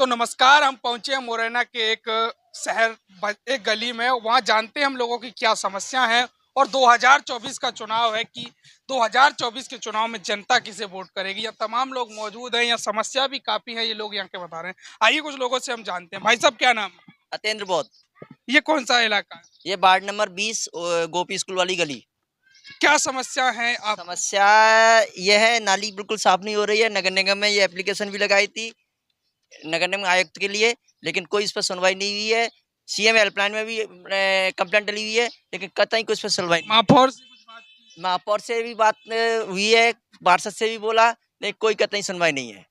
तो नमस्कार, हम पहुंचे हैं मुरैना के एक शहर एक गली में। वहां जानते हैं हम लोगों की क्या समस्या है और 2024 का चुनाव है कि 2024 के चुनाव में जनता किसे वोट करेगी। यहाँ तमाम लोग मौजूद हैं, यहाँ समस्या भी काफी है, ये लोग यहाँ के बता रहे हैं। आइए कुछ लोगों से हम जानते हैं। भाई साहब क्या नाम है? अतेंद्र बौद्ध। ये कौन सा इलाका है? ये वार्ड नंबर 20 गोपी स्कूल वाली गली। क्या समस्या है आप? समस्या यह है, नाली बिल्कुल साफ नहीं हो रही है। नगर निगम में ये एप्लीकेशन भी लगाई थी नगर निगम आयुक्त के लिए, लेकिन कोई इस पर सुनवाई नहीं हुई है। सीएम हेल्पलाइन में भी कंप्लेंट डली हुई है, लेकिन कतई कोई इस पर सुनवाई नहीं। महापौर से कुछ बात की? महापौर से भी बात हुई है, पार्षद से भी बोला, लेकिन कोई कतई सुनवाई नहीं है।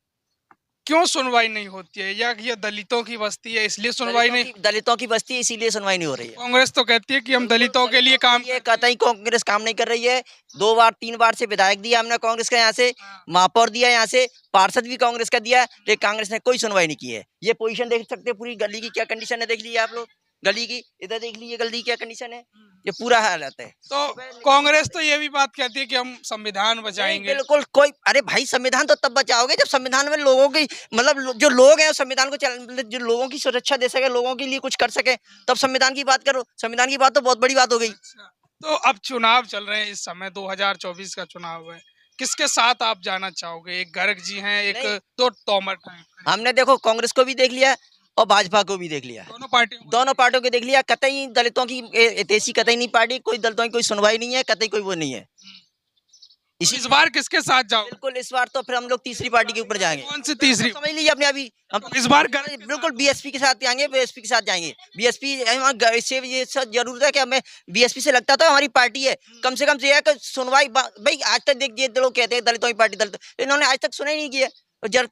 क्यों सुनवाई नहीं होती है? या ये दलितों की बस्ती है इसलिए सुनवाई नहीं? दलितों की बस्ती है, इसीलिए सुनवाई नहीं हो रही है। कांग्रेस तो कहती है कि हम दलितों के लिए काम ये कतई कांग्रेस काम नहीं कर रही है। 2 बार 3 बार से विधायक दिया हमने कांग्रेस का, यहाँ से महापौर दिया, यहाँ से पार्षद भी कांग्रेस का दिया, लेकिन कांग्रेस ने कोई सुनवाई नहीं की है। ये पोजीशन देख सकते हैं, पूरी गली की क्या कंडीशन है, देख लीजिए आप लोग। गली की इधर देख लीजिए, गली की क्या कंडीशन है, ये पूरा हालत है। तो कांग्रेस तो ये भी बात कहती है कि हम संविधान बचाएंगे। बिल्कुल कोई, अरे भाई संविधान तो तब बचाओगे जब संविधान में लोगों की, मतलब जो लोग हैं संविधान को मतलब जो लोगों की सुरक्षा दे सके, लोगों के लिए कुछ कर सके, तब संविधान की बात करो। संविधान की बात तो बहुत बड़ी बात हो गई। अच्छा, तो अब चुनाव चल रहे हैं, इस समय 2024 का चुनाव है, किसके साथ आप जाना चाहोगे? एक गर्ग जी हैं, एक दो तोमर हैं। हमने देखो कांग्रेस को भी देख लिया और भाजपा को भी देख लिया, दोनों पार्टियों को देख लिया। कतई दलितों की ऐसी कतई नहीं पार्टी, कोई दलितों की कोई सुनवाई नहीं है, कतई कोई वो नहीं है। इस बार किसके साथ जाओ? बिल्कुल इस बार तो फिर हम लोग तीसरी पार्टी के ऊपर जाएंगे। कौन सी तीसरी? समझ लीजिए अपने अभी हम तो इस बार बिल्कुल बीएसपी के साथ जाएंगे, बीएसपी के साथ जाएंगे। बीएसपी से ये सब जरूरत है कि हमें बीएसपी से लगता था हमारी पार्टी है, कम से कम ये है कि सुनवाई। भाई आज तक देखिए लोग कहते हैं दलितों की पार्टी, दलित, इन्होंने आज तक सुना ही नहीं किया।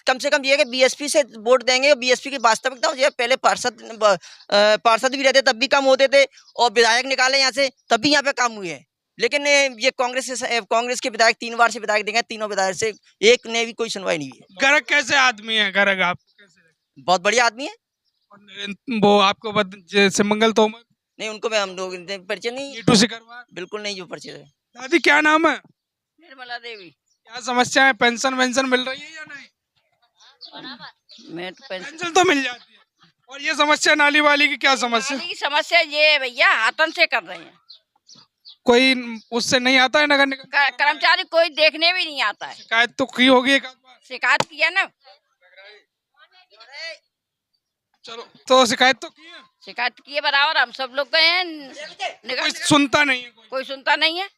कम से कम ये है कि बीएसपी से वोट देंगे। बीएसपी की वास्तविकता ये पहले पार्षद भी रहते तब भी कम होते थे, और विधायक निकाले यहाँ से तब भी यहाँ पे काम हुए हैं। लेकिन ये कांग्रेस के विधायक 3 बार से विधायक देंगे, तीनों विधायक से एक ने भी कोई सुनवाई नहीं है। गर्ग कैसे आदमी है? गर्ग आपको कैसे लगता बहुत बढ़िया आदमी है। है? वो आपको जैसे मंगल तोमर नहीं, उनको मैं हम लोग परिचय नहीं, नीटू सिकरवार बिल्कुल नहीं जो परिचय है। दादी क्या नाम है? निर्मला देवी। क्या समस्या है? पेंशन वेंशन मिल रही है या नहीं? मैं तो पेंशन तो मिल जाती है। और ये समस्या नाली वाली की क्या समस्या? नाली की समस्या ये है भैया, हाथन से कर रहे हैं, कोई उससे नहीं आता है नगर निगम? कर्मचारी कोई देखने भी नहीं आता है। शिकायत तो की होगी एक आध बार? शिकायत किया ना, चलो तो शिकायत तो की है। शिकायत किए बराबर हम सब लोग गए हैं, कोई सुनता नहीं है। कोई सुनता नहीं है,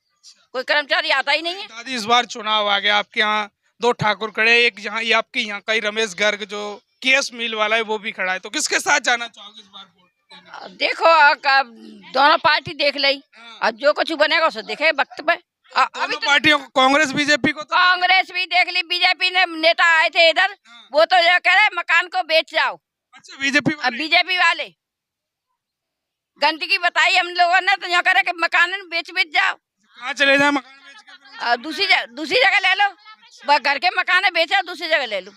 कोई कर्मचारी आता ही नहीं है। दादी इस बार चुनाव आ गया, आपके यहाँ 2 ठाकुर खड़े, एक यहाँ ये आपके यहाँ का ही रमेश गर्ग जो केएस मिल वाला है वो भी खड़ा है, तो किसके साथ जाना चाहोगे इस बार वोट देने? देखो दोनों पार्टी देख ली, और जो कुछ बनेगा उसे देखे वक्त पे। अभी दोनों पार्टियों को, कांग्रेस बीजेपी को तो कांग्रेस भी देख ली, बीजेपी ने नेता आए थे इधर, वो तो ये कह रहे मकान को बेच जाओ। अच्छा, बीजेपी बीजेपी वाले गंदगी बताई हम लोगों ने, तो यहाँ करे कि मकान बेच जाओ। कहाँ चले जाए मकान बेच के? दूसरी जगह ले लो, घर के मकान बेचा दूसरी जगह ले लो।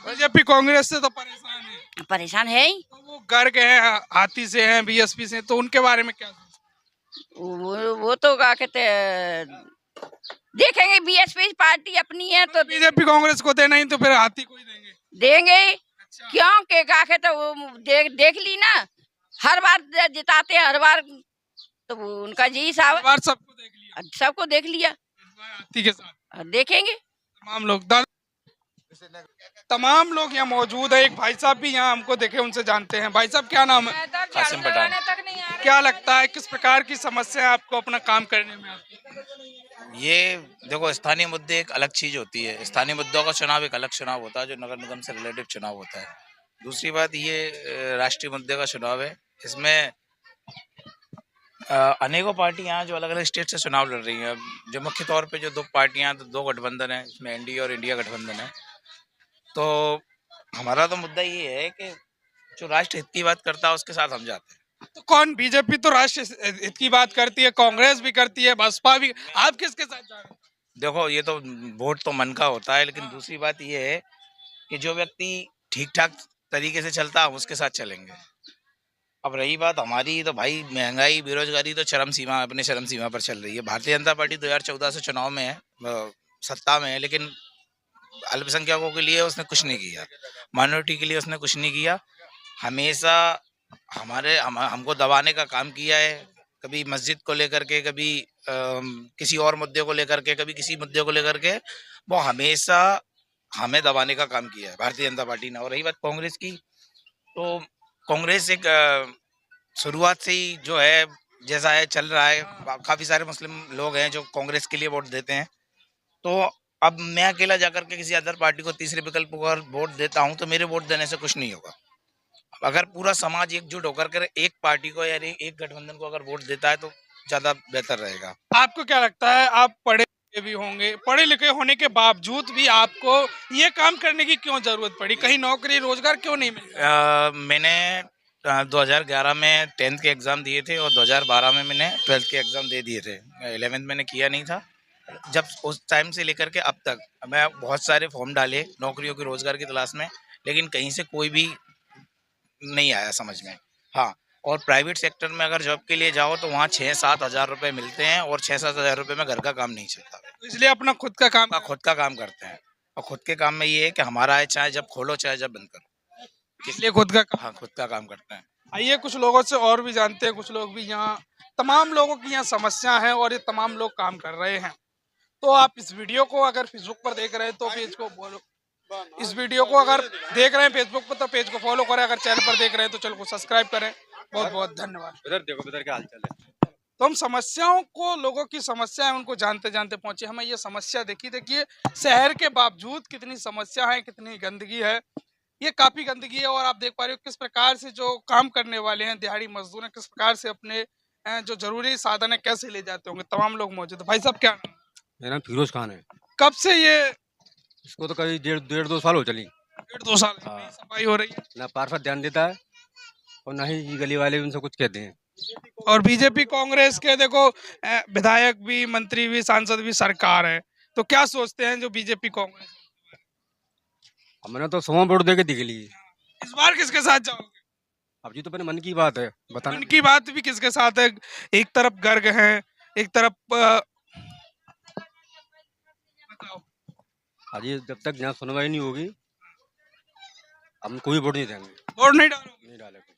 बीजेपी कांग्रेस से तो परेशान है। परेशान है ही, तो वो गर्ग है, हाथी से हैं, बीएसपी से, तो उनके बारे में क्या? वो तो क्या कहते देखेंगे, बीएसपी पार्टी अपनी है तो बीजेपी कांग्रेस को देना ही, तो फिर हाथी को ही देंगे ही। अच्छा। क्यों के क्या कहते वो देख ली ना, हर बार जिताते हैं, हर बार तो उनका जी साहब बार सबको देख लिया हाथी के साथ, देखेंगे तमाम लोग यहाँ मौजूद है। एक भाई साहब भी यहाँ हमको देखे, उनसे जानते हैं। भाई साहब क्या नाम है? कासिम पठान। क्या लगता है किस प्रकार की समस्या है आपको अपना काम करने में आपकी? ये देखो, स्थानीय मुद्दे एक अलग चीज होती है, स्थानीय मुद्दों का चुनाव एक अलग चुनाव होता है जो नगर निगम से रिलेटेड चुनाव होता है। दूसरी बात, ये राष्ट्रीय मुद्दे का चुनाव है, इसमें अनेकों पार्टियां जो अलग अलग स्टेट से चुनाव लड़ रही हैं। जो मुख्य तौर पे जो 2 पार्टियां, तो 2 गठबंधन है, इसमें एनडीए और इंडिया गठबंधन है। तो हमारा तो मुद्दा ये है कि जो राष्ट्र हित की बात करता है उसके साथ हम जाते हैं। तो कौन? बीजेपी तो राष्ट्र हित की बात करती है, कांग्रेस भी करती है, बसपा भी, आप किसके साथ जा रहे हैं? देखो, ये तो वोट तो मन का होता है, लेकिन दूसरी बात ये है कि जो व्यक्ति ठीक ठाक तरीके से चलता है हम उसके साथ चलेंगे। अब रही बात हमारी, तो भाई महंगाई बेरोजगारी तो अपने चरम सीमा पर चल रही है। भारतीय जनता पार्टी 2014 से चुनाव में है, सत्ता में है, लेकिन अल्पसंख्यकों के लिए उसने कुछ नहीं किया, माइनॉरिटी के लिए उसने कुछ नहीं किया। हमेशा हमको दबाने का काम किया है, कभी मस्जिद को लेकर के, कभी किसी और मुद्दे को लेकर के, कभी किसी मुद्दे को लेकर के, वो हमेशा हमें दबाने का काम किया है भारतीय जनता पार्टी ने। और रही बात कांग्रेस की, तो कांग्रेस एक शुरुआत से ही जो है जैसा है चल रहा है, काफी सारे मुस्लिम लोग हैं जो कांग्रेस के लिए वोट देते हैं। तो अब मैं अकेला जाकर के किसी अदर पार्टी को, तीसरे विकल्प को अगर वोट देता हूं तो मेरे वोट देने से कुछ नहीं होगा। अगर पूरा समाज एकजुट होकर के एक पार्टी को या एक गठबंधन को अगर वोट देता है तो ज्यादा बेहतर रहेगा। आपको क्या लगता है, आप पढ़े लिखे भी होंगे, पढ़े लिखे होने के बावजूद भी आपको ये काम करने की क्यों जरूरत पड़ी? कहीं नौकरी रोजगार क्यों नहीं मिला? मैंने 2011 में 10th के एग्जाम दिए थे और 2012 में मैंने 12th के एग्जाम दे दिए थे। 11th मैंने किया नहीं था। जब उस टाइम से लेकर के अब तक मैं बहुत सारे फॉर्म डाले नौकरियों की, रोजगार की तलाश में, लेकिन कहीं से कोई भी नहीं आया समझ में। हाँ, और प्राइवेट सेक्टर में अगर जॉब के लिए जाओ तो वहाँ 6-7 हज़ार रुपये मिलते हैं और 6-7 हज़ार रुपये में घर का काम नहीं चलता। तो इसलिए अपना खुद का काम खुद का काम करते हैं, और खुद के काम में ये है कि हमारा है, चाहे जब खोलो चाहे जब बंद करो, इसलिए खुद का हाँ खुद का काम करते हैं। आइए कुछ लोगों से और भी जानते हैं, कुछ लोग भी यहाँ, तमाम लोगों की यहाँ समस्या है और ये तमाम लोग काम कर रहे हैं। तो आप इस वीडियो को अगर फेसबुक पर देख रहे हैं तो पेज को फॉलो, इस वीडियो को अगर देख रहे हैं फेसबुक पर तो पेज को फॉलो करें, अगर चैनल पर देख रहे हैं तो चैनल को सब्सक्राइब करें। बहुत बहुत धन्यवाद। इधर देखो, इधर क्या हाल चाल है। तो हम समस्याओं को, लोगों की समस्या है उनको जानते जानते पहुंचे। हमें ये समस्या देखिए शहर के बावजूद कितनी समस्या है, कितनी गंदगी है, ये काफी गंदगी है। और आप देख पा रहे हो किस प्रकार से जो काम करने वाले हैं, दिहाड़ी मजदूर हैं, किस प्रकार से अपने जो जरूरी साधन है कैसे ले जाते होंगे। तमाम लोग मौजूद है। भाई साहब क्या नाम? मेरा नाम फिरोज खान है। कब से ये? इसको तो करीब 1.5-2 साल हो चली। 1.5-2 साल हाँ। सफाई हो रही है, ना पार्षद ध्यान देता है और ना ही ये गली वाले भी उनसे कुछ कहते हैं। और बीजेपी कांग्रेस के देखो विधायक भी, मंत्री भी, सांसद भी सरकार है, तो क्या सोचते हैं जो बीजेपी कांग्रेस? हमने तो 100 वोट दे के दिख ली। इस बार किसके साथ जाओगे? अब जी तो अपने मन की बात है, बताना। मन की बात भी किसके साथ है? एक तरफ गर्ग है, एक तरफ बताओ। अजी जब तक यहाँ सुनवाई नहीं होगी हम कोई वोट नहीं देंगे। वोट नहीं डालोगे? नहीं डालेंगे।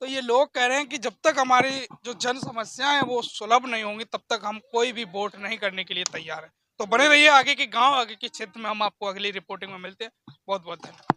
तो ये लोग कह रहे हैं कि जब तक हमारी जो जन समस्याएं हैं वो सुलभ नहीं होंगी तब तक हम कोई भी वोट नहीं करने के लिए तैयार है। तो बने रहिए, आगे के गांव, आगे के क्षेत्र में हम आपको अगली रिपोर्टिंग में मिलते हैं। बहुत बहुत धन्यवाद।